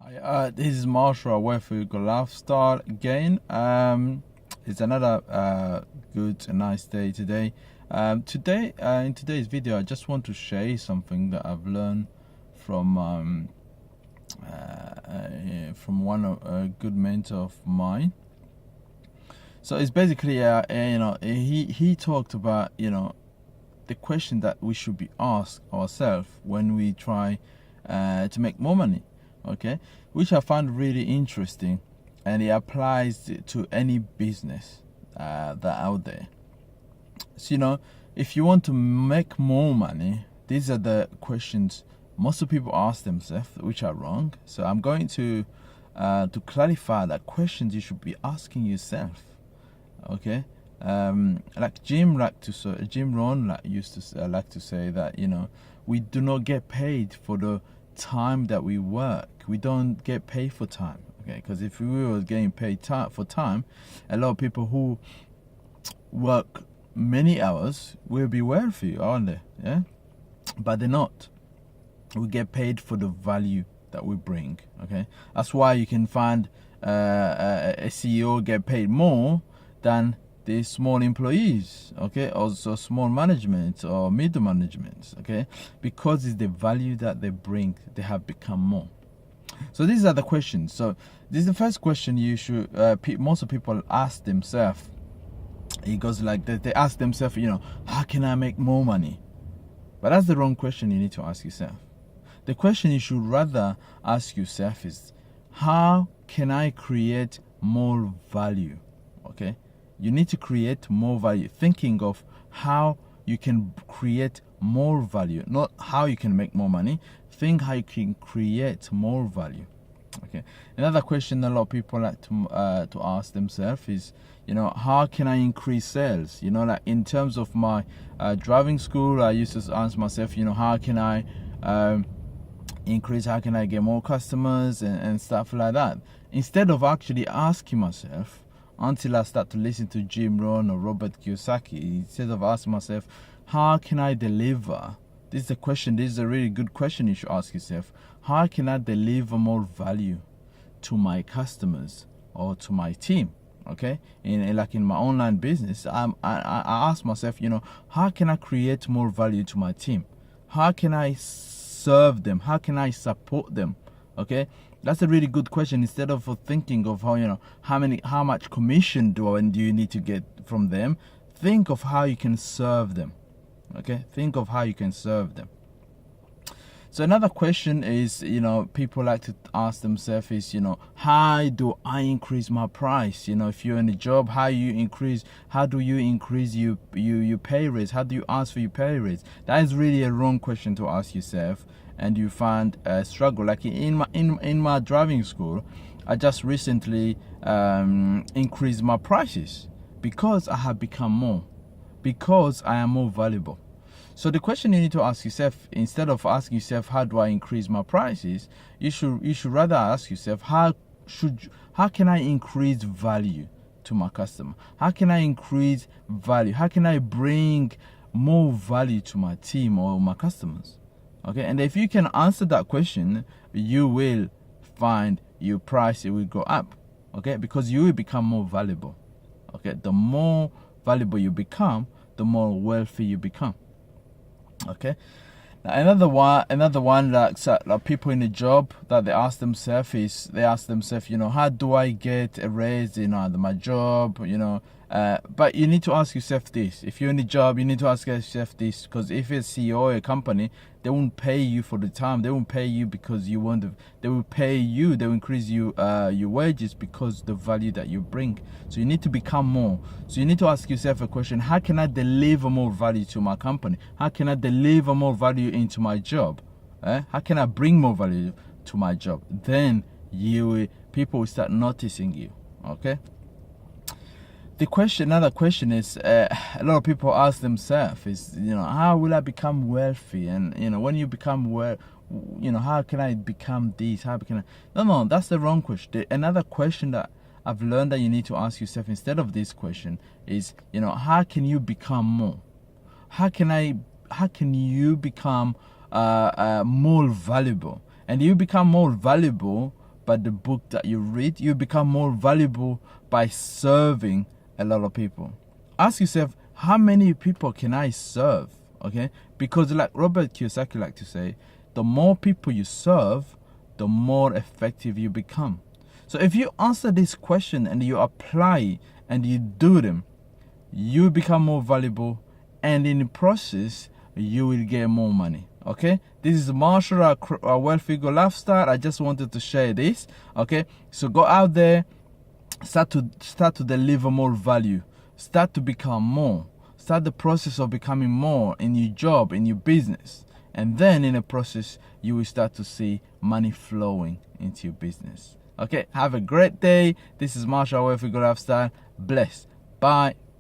Hi, this is Marshall Wealthy Lifestyle again. It's another good and nice day today. In today's video, I just want to share something that I've learned from one of a good mentor of mine. So it's basically, he talked about the question that we should be asked ourselves when we try to make more money. Okay, which I found really interesting, and it applies to any business that out there. So if you want to make more money, these are the questions most of people ask themselves, which are wrong. So I'm going to clarify that questions you should be asking yourself. Okay, like Jim Rohn used to like to say that we do not get paid for the time that we work. We don't get paid for time. Okay, because if we were getting paid for time, a lot of people who work many hours will be wealthy, aren't they? Yeah, but they're not. We get paid for the value that we bring. Okay, that's why you can find a CEO get paid more than the small employees, okay, also small management or middle management, okay, because it's the value that they bring, they have become more. So these are the questions. So this is the first question you should most of people ask themselves. It goes like that. They ask themselves, how can I make more money? But that's the wrong question you need to ask yourself. The question you should rather ask yourself is, how can I create more value? Okay, you need to create more value, thinking of how you can create more value, not how you can make more money. Think how you can create more value. Okay, another question a lot of people like to ask themselves is, how can I increase sales? Like in terms of my driving school, I used to ask myself, how can I increase, how can I get more customers and stuff like that, instead of actually asking myself, until I start to listen to Jim Rohn or Robert Kiyosaki, instead of asking myself, how can I deliver? This is the question. This is a really good question you should ask yourself. How can I deliver more value to my customers or to my team? Okay, in my online business, I ask myself, how can I create more value to my team? How can I serve them? How can I support them? Okay, that's a really good question. Instead of thinking of how much commission do you need to get from them, think of how you can serve them. Okay, think of how you can serve them. So another question is, people like to ask themselves is, how do I increase my price? If you're in a job, how do you increase your pay raise? How do you ask for your pay raise? That is really a wrong question to ask yourself, and you find a struggle. Like in my driving school, I just recently increased my prices because I have become more, because I am more valuable. So the question you need to ask yourself, instead of asking yourself, how do I increase my prices, you should rather ask yourself, how can I increase value to my customer? How can I increase value? How can I bring more value to my team or my customers? Okay, and if you can answer that question, you will find your price, it will go up. Okay, because you will become more valuable. Okay, the more valuable you become, the more wealthy you become. Okay, now another one like people in a job that they ask themselves, how do I get a raise at my job? But you need to ask yourself this. If you're in a job, you need to ask yourself this, because if it's CEO of a company, they won't pay you for the time. They won't pay you because you want to. They will pay you. They will increase your wages because the value that you bring. So you need to become more. So you need to ask yourself a question: how can I deliver more value to my company? How can I deliver more value into my job? How can I bring more value to my job? Then people will start noticing you. Okay. Another question is, a lot of people ask themselves is, how will I become wealthy? And when you become how can I become this? How can I? No, that's the wrong question. Another question that I've learned that you need to ask yourself instead of this question is, how can you become more? How can you become more valuable? And you become more valuable by the book that you read. You become more valuable by serving a lot of people. Ask yourself, how many people can I serve? Okay, because like Robert Kiyosaki like to say, the more people you serve, the more effective you become. So if you answer this question and you apply and you do them, you become more valuable, and in the process you will get more money. Okay, this is Marshall, our wealthy good lifestyle. I just wanted to share this. Okay, so go out there, start to deliver more value, start to become more, start the process of becoming more in your job, in your business, and then in the process you will start to see money flowing into your business. Okay, have a great day. This is Marshall, wealthy good lifestyle. Bless. Bye.